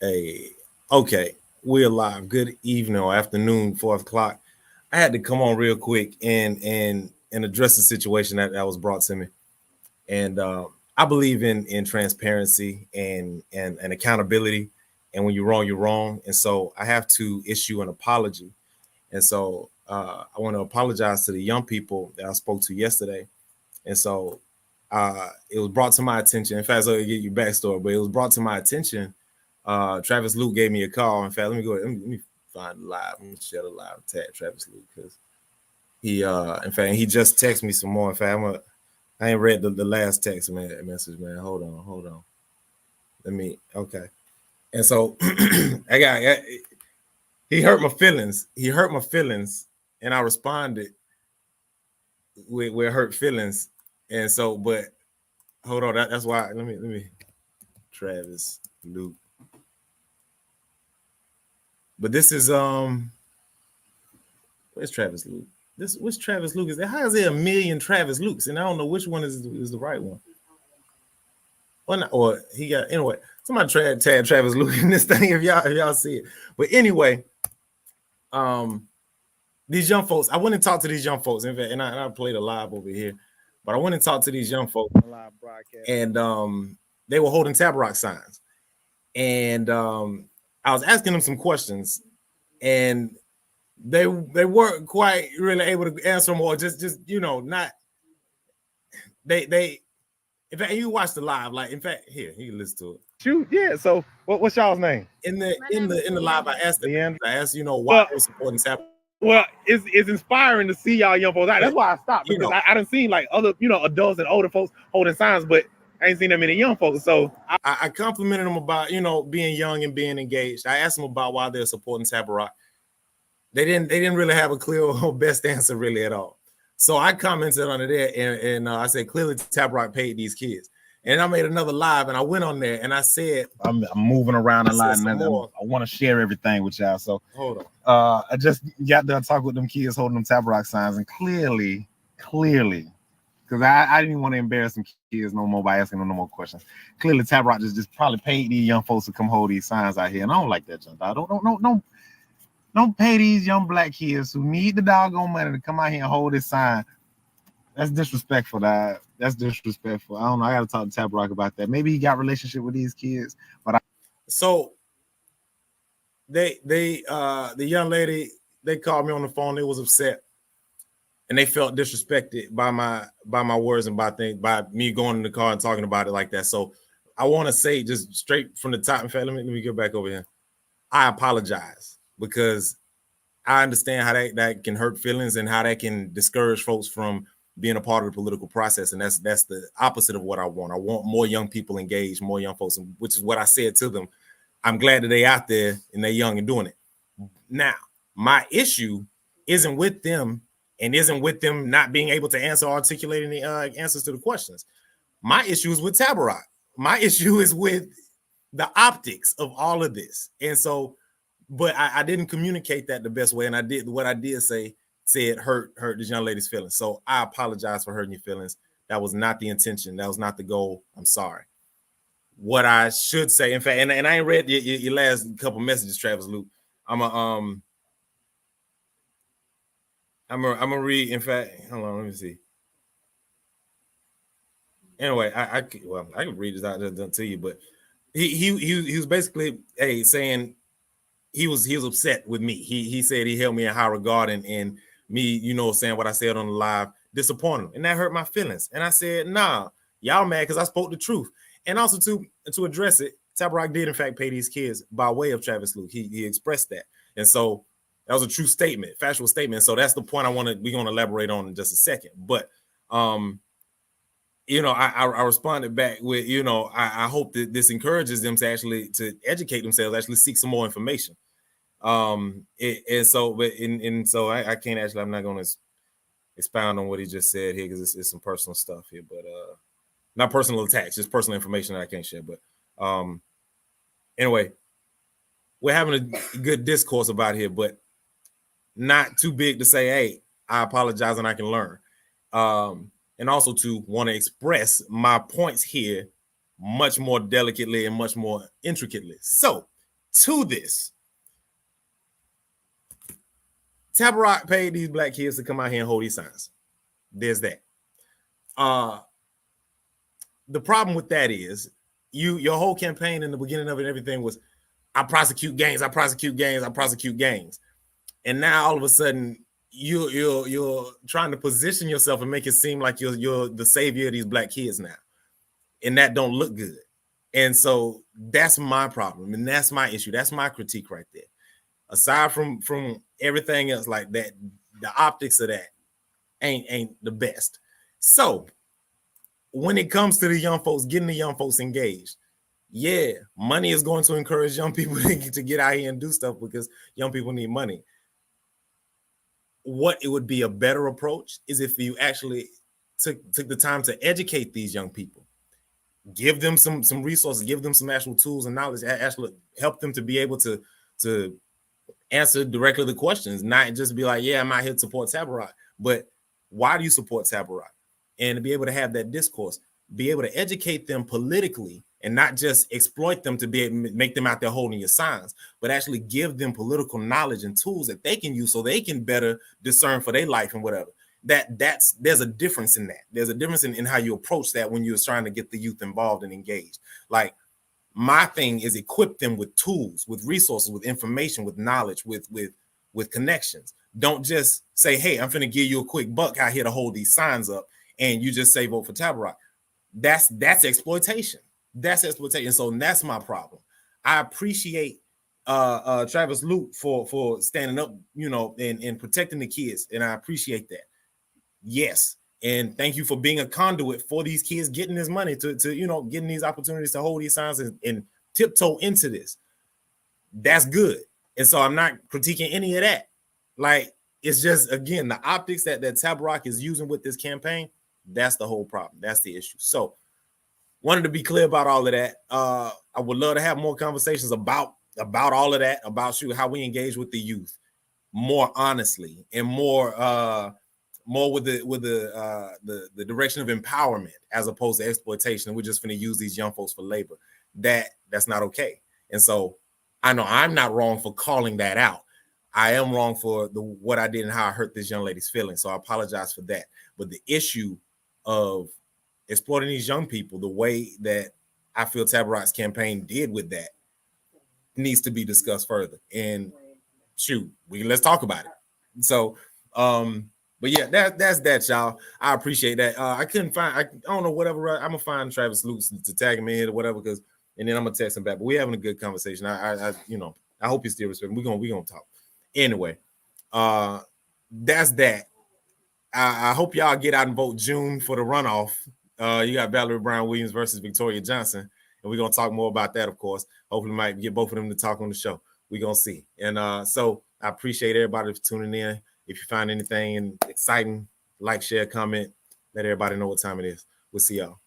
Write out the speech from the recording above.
Hey, okay, we're live. Good evening or afternoon, 4 o'clock. I had to come on real quick and address the situation that was brought to me. And I believe in transparency and accountability. And when you're wrong, you're wrong. And so I have to issue an apology. And so I want to apologize to the young people that I spoke to yesterday. And so it was brought to my attention. In fact, so I'll give you backstory, but it was brought to my attention. Travis Luke gave me a call. In fact, let me go ahead. Let me find the live. Let me share the live tag Travis Luke because in fact, he just texted me some more. In fact, I ain't read the last text message, man. Hold on. Okay. And so he hurt my feelings. And I responded with hurt feelings. And so, but hold on, that's why. Let me Travis Luke. But this is where's Travis Luke? Which Travis Luke is there? How is there a million Travis Lukes? And I don't know which one is the right one. Or he got anyway. Somebody tag Travis Luke in this thing if y'all see it. But anyway, these young folks, I went and talked to these young folks. In fact, and I played a live over here, but I went and talked to these young folks on live broadcast, and they were holding Tabarrok signs, and I was asking them some questions, and they weren't quite really able to answer them, or just not. They in fact, you watched the live, like in fact, here you can listen to it. Shoot, yeah. So what's y'all's name? In the live, I asked them, why they're supporting Tabarrok. Well, it's inspiring to see y'all young folks. That's why I stopped, because I done seen like other adults and older folks holding signs, but I ain't seen that many young folks. So I complimented them about being young and being engaged. I asked them about why they're supporting Tabarrok. They didn't really have a clear or best answer really at all. So I commented on it there, and I said clearly Tabarrok paid these kids. And I made another live, and I went on there and I said, I'm moving around a lot, and I want to share everything with y'all. So hold on. I just got done talking with them kids holding them Tabarrok signs, and clearly, because I didn't want to embarrass some kids no more by asking them no more questions. Clearly, Tabarrok just probably paid these young folks to come hold these signs out here, and I don't like that junk. I don't pay these young black kids who need the doggone money to come out here and hold this sign. That's disrespectful, dog. That's disrespectful. I don't know. I got to talk to Tabarrok about that. Maybe he got a relationship with these kids, but so the young lady, they called me on the phone. They was upset, and they felt disrespected by my words and by me going in the car and talking about it like that. So I want to say just straight from the top. In fact, let me get back over here. I apologize because I understand how that can hurt feelings and how that can discourage folks from being a part of the political process. And that's the opposite of what I want. I want more young people engaged, more young folks, which is what I said to them. I'm glad that they out there and they're young and doing it. Now, my issue isn't with them and isn't with them not being able to answer, articulating the answers to the questions. My issue is with Tabarrok. My issue is with the optics of all of this. And so, but I didn't communicate that the best way. And I did what I did said hurt this young lady's feelings. So I apologize for hurting your feelings. That was not the intention. That was not the goal. I'm sorry. What I should say, in fact, and I ain't read your last couple messages, Travis Luke. I'm gonna read. In fact, hold on, let me see. Anyway, I can read this out to you, but he was basically saying he was upset with me. He said he held me in high regard, and me, saying what I said on the live disappointed him, and that hurt my feelings. And I said, nah, y'all mad because I spoke the truth. And also to address it, Tabarrok did in fact pay these kids by way of Travis Luke. He expressed that, and so that was a true statement, factual statement. So that's the point we're going to elaborate on in just a second. But I responded back with, I hope that this encourages them to educate themselves, actually seek some more information. So I can't actually, I'm not going to expound on what he just said here because it's some personal stuff here, but not personal attacks, just personal information that I can't share. But anyway, we're having a good discourse about here, but not too big to say, hey, I apologize and I can learn. And also to want to express my points here much more delicately and much more intricately. So to this. Tabarrok paid these black kids to come out here and hold these signs. There's that. The problem with that is your whole campaign in the beginning of it, everything was, I prosecute gangs, I prosecute gangs, I prosecute gangs. And now all of a sudden you're trying to position yourself and make it seem like you're the savior of these black kids now. And that don't look good. And so that's my problem. And that's my issue. That's my critique right there. Aside from everything else like that, the optics of that ain't the best. So when it comes to the young folks, getting the young folks engaged, yeah, money is going to encourage young people to get out here and do stuff because young people need money. What it would be a better approach is if you actually took the time to educate these young people, give them some resources, give them some actual tools and knowledge, actually help them to be able to answer directly the questions, not just be like, yeah, I'm out here to support Tabarrok, but why do you support Tabarrok? And to be able to have that discourse, be able to educate them politically and not just exploit them to make them out there holding your signs, but actually give them political knowledge and tools that they can use so they can better discern for their life and whatever. There's a difference in that. There's a difference in how you approach that when you're trying to get the youth involved and engaged. Like, my thing is equip them with tools, with resources, with information, with knowledge, with connections. Don't just say, hey, I'm finna give you a quick buck out here to hold these signs up, and you just say vote for Tabarrok. That's exploitation. That's exploitation. So that's my problem. I appreciate Travis Luke for standing up, and protecting the kids, and I appreciate that. Yes. And thank you for being a conduit for these kids getting this money to getting these opportunities to hold these signs and tiptoe into this. That's good. And so I'm not critiquing any of that. Like, it's just, again, the optics that Tabarrok is using with this campaign, that's the whole problem. That's the issue. So wanted to be clear about all of that. I would love to have more conversations about all of that, about how we engage with the youth more honestly and more with the direction of empowerment as opposed to exploitation. We're just going to use these young folks for labor. That's not okay. And so I know I'm not wrong for calling that out. I am wrong for what I did and how I hurt this young lady's feelings. So I apologize for that. But the issue of exploiting these young people, the way that I feel Tabarrok's campaign did with that, needs to be discussed further. And let's talk about it. So, but yeah, that's that, y'all. I appreciate that. I couldn't find, I don't know, whatever. I'm gonna find Travis Luke to tag him in or whatever, and then I'm gonna text him back. But we're having a good conversation. I hope you still respect me. We're gonna talk. Anyway, that's that. I hope y'all get out and vote June for the runoff. You got Valerie Brown Williams versus Victoria Johnson, and we're gonna talk more about that, of course. Hopefully, we might get both of them to talk on the show. We're gonna see. And so I appreciate everybody for tuning in. If you find anything exciting, like, share, comment, let everybody know what time it is. We'll see y'all.